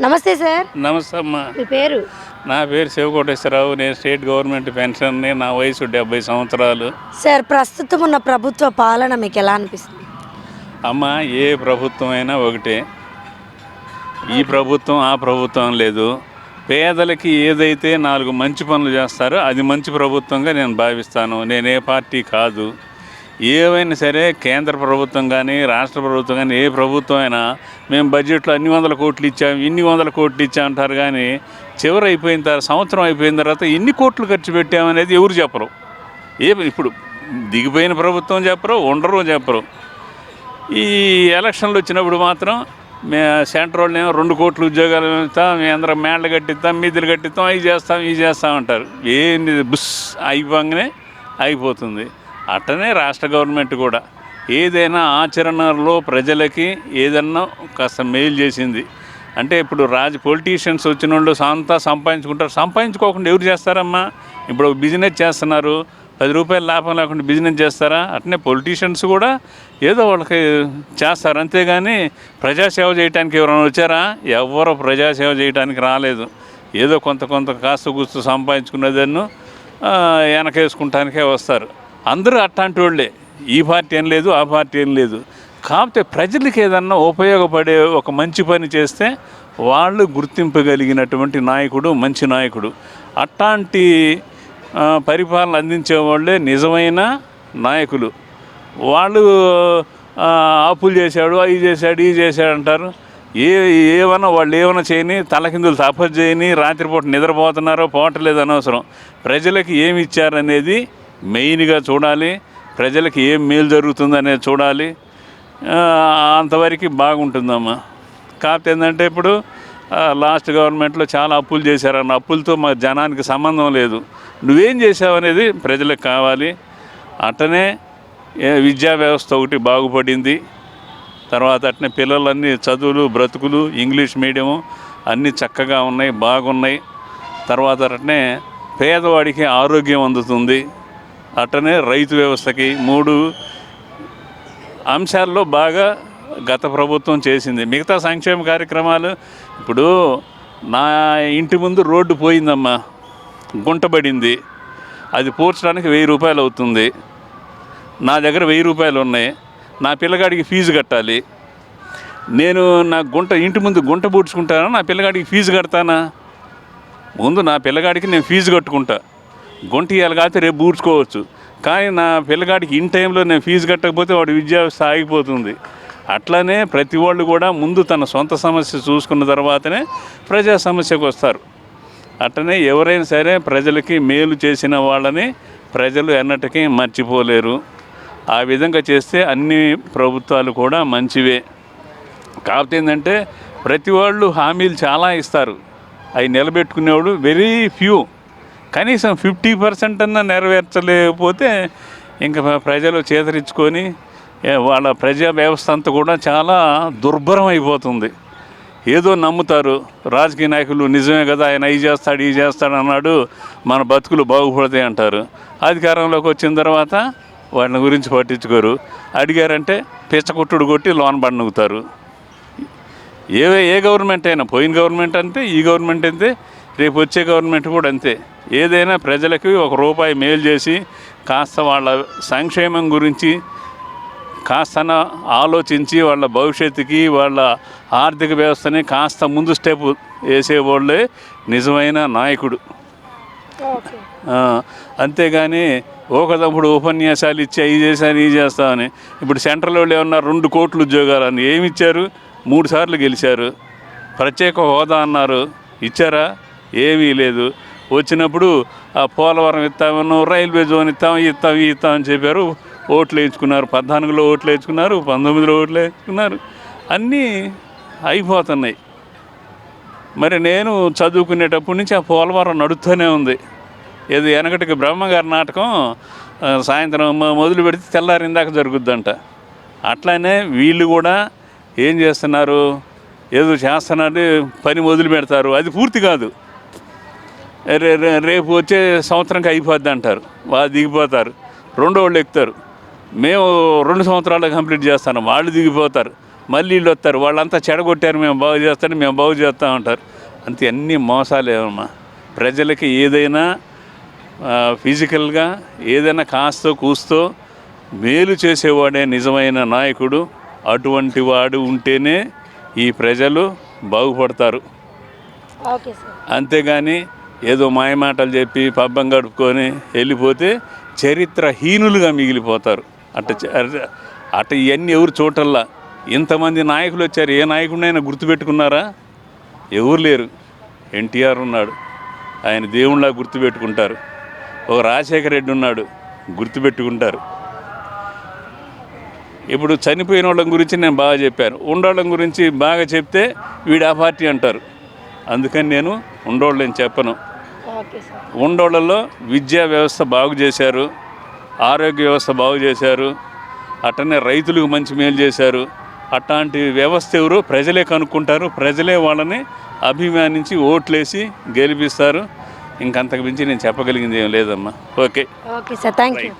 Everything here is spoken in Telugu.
నమస్తే సార్. నమస్తే అమ్మా. మీ పేరు? నా పేరు శివకోటేశ్వరరావు. నేను స్టేట్ గవర్నమెంట్ పెన్షన్ని. నా వయసు 70 సంవత్సరాలు. సార్, ప్రస్తుతం ఉన్న ప్రభుత్వ పాలన మీకు ఎలా అనిపిస్తుంది? అమ్మ, ఏ ప్రభుత్వం అయినా ఒకటే. ఈ ప్రభుత్వం ఆ ప్రభుత్వం లేదు. పేదలకి ఏదైతే 4 మంచి పనులు చేస్తారో అది మంచి ప్రభుత్వంగా నేను భావిస్తాను. నేను ఏ పార్టీ కాదు. ఏవైనా సరే కేంద్ర ప్రభుత్వం కానీ రాష్ట్ర ప్రభుత్వం కానీ ఏ ప్రభుత్వం అయినా మేము బడ్జెట్లో అన్ని వందల కోట్లు ఇచ్చాము, ఇన్ని వందల కోట్లు ఇచ్చామంటారు. కానీ చివరి అయిపోయిన తర్వాత, సంవత్సరం అయిపోయిన తర్వాత ఎన్ని కోట్లు ఖర్చు పెట్టామనేది ఎవరు చెప్పరు. ఇప్పుడు దిగిపోయిన ప్రభుత్వం చెప్పరు, ఉండరు చెప్పరు. ఈ ఎలక్షన్లు వచ్చినప్పుడు మాత్రం సెంటర్ వాళ్ళు 2 కోట్ల ఉద్యోగాలు ఇస్తాం, మేము అందరం మేళ్ళు కట్టిస్తాం, మీదులు కట్టిస్తాం, అవి చేస్తామంటారు. ఏంది బుస్ అయిపోగానే అయిపోతుంది. అట్టనే రాష్ట్ర గవర్నమెంట్ కూడా ఏదైనా ఆచరణలో ప్రజలకి ఏదన్నా కాస్త మేలు చేసింది అంటే, ఇప్పుడు పొలిటీషియన్స్ వచ్చిన వాళ్ళు అంతా సంపాదించుకుంటారు. సంపాదించుకోకుండా ఎవరు చేస్తారమ్మా? ఇప్పుడు బిజినెస్ చేస్తున్నారు, 10 రూపాయలు లాభం లేకుండా బిజినెస్ చేస్తారా? అట్నే పొలిటీషియన్స్ కూడా ఏదో వాళ్ళకి చేస్తారు. అంతేగాని ప్రజాసేవ చేయడానికి ఎవరైనా వచ్చారా? ఎవరు ప్రజాసేవ చేయడానికి రాలేదు. ఏదో కొంత కాస్త కూస్తూ సంపాదించుకునేదాన్ని వెనకేసుకుంటానికే వస్తారు. అందరూ అట్లాంటి వాళ్ళే. ఈ పార్టీ ఏం లేదు, ఆ పార్టీ ఏం లేదు. కాకపోతే ప్రజలకి ఏదన్నా ఉపయోగపడే ఒక మంచి పని చేస్తే వాళ్ళు గుర్తింపగలిగినటువంటి నాయకుడు మంచి నాయకుడు. అట్లాంటి పరిపాలన అందించే వాళ్ళే నిజమైన నాయకులు. వాళ్ళు అప్పులు చేశాడు, అవి చేశాడు, ఇవి చేశాడు అంటారు. వాళ్ళు ఏమైనా చేయని, తలకిందులు తపస్సు చేయని, రాత్రిపూట నిద్రపోతున్నారో పోవట్లేదు అనవసరం. ప్రజలకి ఏమి ఇచ్చారనేది మెయిన్గా చూడాలి. ప్రజలకి ఏం మేలు జరుగుతుందనేది చూడాలి. అంతవరకు బాగుంటుందమ్మా. కాకపోతే ఏంటంటే, ఇప్పుడు లాస్ట్ గవర్నమెంట్లో చాలా అప్పులు చేశారన్న అప్పులతో మా జనానికి సంబంధం లేదు. నువ్వేం చేసావు అనేది ప్రజలకు కావాలి. అట్టనే విద్యా వ్యవస్థ ఒకటి బాగుపడింది. తర్వాత అట్నే పిల్లలన్నీ చదువులు, బ్రతుకులు, ఇంగ్లీష్ మీడియము అన్నీ చక్కగా ఉన్నాయి, బాగున్నాయి. తర్వాత అట్నే పేదవాడికి ఆరోగ్యం అందుతుంది. అట్టనే రైతు వ్యవస్థకి 3 అంశాల్లో బాగా గత ప్రభుత్వం చేసింది. మిగతా సంక్షేమ కార్యక్రమాలు, ఇప్పుడు నా ఇంటి ముందు రోడ్డు పోయిందమ్మా, గుంటబడింది. అది పూడ్చడానికి 1000 రూపాయలు అవుతుంది. నా దగ్గర 1000 రూపాయలు ఉన్నాయి. నా పిల్లగాడికి ఫీజు కట్టాలి. నేను నా ఇంటి ముందు గుంట పూడ్చుకుంటానా, నా పిల్లగాడికి ఫీజు కడతానా? ముందు నా పిల్లగాడికి నేను ఫీజు కట్టుకుంటా. గుంట ఇవ్వాలి కాకపోతే రేపు పూడ్చుకోవచ్చు. కానీ నా పిల్లగాడికి ఇన్ టైంలో నేను ఫీజు కట్టకపోతే వాడి విద్యా వ్యవస్థ ఆగిపోతుంది. అట్లనే ప్రతి వాళ్ళు కూడా ముందు తన సొంత సమస్య చూసుకున్న తర్వాతనే ప్రజా సమస్యకు వస్తారు. అట్లనే ఎవరైనా సరే ప్రజలకి మేలు చేసిన వాళ్ళని ప్రజలు ఎన్నటికీ మర్చిపోలేరు. ఆ విధంగా చేస్తే అన్ని ప్రభుత్వాలు కూడా మంచివే. కాకపోతే ఏంటంటే, ప్రతి వాళ్ళు హామీలు చాలా ఇస్తారు, అవి నిలబెట్టుకునేవాడు వెరీ ఫ్యూ. కనీసం 50% అన్నా నెరవేర్చలేకపోతే ఇంకా ప్రజలు చేతరించుకొని వాళ్ళ ప్రజా వ్యవస్థ అంతా కూడా చాలా దుర్భరం అయిపోతుంది. ఏదో నమ్ముతారు రాజకీయ నాయకులు, నిజమే కదా ఆయన అవి చేస్తాడు, ఇవి చేస్తాడు అన్నాడు, మన బతుకులు బాగుపడతాయి అంటారు. అధికారంలోకి వచ్చిన తర్వాత వాళ్ళని గురించి పట్టించుకోరు. అడిగారంటే పిచ్చకొట్టుడు కొట్టి లోన్ బండుగుతారు. ఏ గవర్నమెంట్ అయినా, పోయిన గవర్నమెంట్ అంతే, ఈ గవర్నమెంట్ అంతే, రేపు వచ్చే గవర్నమెంట్ కూడా అంతే. ఏదైనా ప్రజలకి 1 రూపాయి మేలు చేసి కాస్త వాళ్ళ సంక్షేమం గురించి కాస్త ఆలోచించి వాళ్ళ భవిష్యత్తుకి, వాళ్ళ ఆర్థిక వ్యవస్థని కాస్త ముందు స్టెప్ వేసేవాళ్ళే నిజమైన నాయకుడు. అంతేగాని ఒకదప్పుడు ఉపన్యాసాలు ఇచ్చి అవి చేశాను, ఇవి చేస్తామని. ఇప్పుడు సెంట్రల్ వాళ్ళు ఏమన్నా 2 కోట్ల ఉద్యోగాలని ఏమి ఇచ్చారు? 3 సార్లు గెలిచారు. ప్రత్యేక హోదా అన్నారు, ఇచ్చారా? ఏమీ లేదు. వచ్చినప్పుడు ఆ పోలవరం ఇస్తామను, రైల్వే జోన్ ఇస్తామని చెప్పారు. ఓట్లు వేయించుకున్నారు. 14లో ఓట్లు వేయించుకున్నారు, 19లో ఓట్లు వేయించుకున్నారు. అన్నీ అయిపోతున్నాయి. మరి నేను చదువుకునేటప్పటి నుంచి ఆ పోలవరం నడుస్తూనే ఉంది. ఏది వెనకటికి బ్రహ్మగారి నాటకం సాయంత్రం మొదలు పెడితే తెల్లారిందాక జరుగుద్దంట. అట్లానే వీళ్ళు కూడా ఏం చేస్తున్నారు? ఏదో చేస్తున్నారు, పని మొదలు పెడతారు, అది పూర్తి కాదు. రేపు వచ్చే సంవత్సరంకి అయిపోద్ది అంటారు. వాళ్ళు దిగిపోతారు. రెండో వాళ్ళు ఎక్కుతారు. మేము 2 సంవత్సరాలు కంప్లీట్ చేస్తాను, వాళ్ళు దిగిపోతారు. మళ్ళీ వీళ్ళు వస్తారు, వాళ్ళంతా చెడగొట్టారు, మేము బాగు చేస్తాం, మేము బాగు చేస్తాం అంటారు. అంతే, అన్నీ మోసాలేమమ్మా. ప్రజలకి ఏదైనా ఫిజికల్గా ఏదైనా కాస్తో కూస్తో మేలు చేసేవాడే నిజమైన నాయకుడు. అటువంటి వాడు ఉంటేనే ఈ ప్రజలు బాగుపడతారు. Okay sir. అంతేగాని ఏదో మాయమాటలు చెప్పి పబ్బం గడుపుకొని వెళ్ళిపోతే చరిత్రహీనులుగా మిగిలిపోతారు. అట్ట ఇవన్నీ ఎవరు చూడటల్లా. ఇంతమంది నాయకులు వచ్చారు, ఏ నాయకుడినైనా గుర్తుపెట్టుకున్నారా? ఎవరు లేరు. ఎన్టీఆర్ ఉన్నాడు, ఆయన దేవుళ్ళ గుర్తుపెట్టుకుంటారు. ఒక రాజశేఖర రెడ్డి ఉన్నాడు, గుర్తుపెట్టుకుంటారు. ఇప్పుడు చనిపోయిన వాళ్ళ గురించి నేను బాగా చెప్పాను, ఉండోళ్ళ గురించి బాగా చెప్తే వీడు ఆ పార్టీ అంటారు. అందుకని నేను ఉండోళ్ళని చెప్పను. Okay sir. ఉండోళ్ళలో విద్యా వ్యవస్థ బాగు చేశారు, ఆరోగ్య వ్యవస్థ బాగు చేశారు, అట్టనే రైతులకు మంచి మేలు చేశారు. అట్లాంటి వ్యవస్థ ఎవరు? ప్రజలే కనుక్కుంటారు, ప్రజలే వాళ్ళని అభిమానించి ఓట్లేసి గెలిపిస్తారు. ఇంకంతకు మించి నేను చెప్పగలిగింది ఏం లేదమ్మా. Okay okay sir, thank you.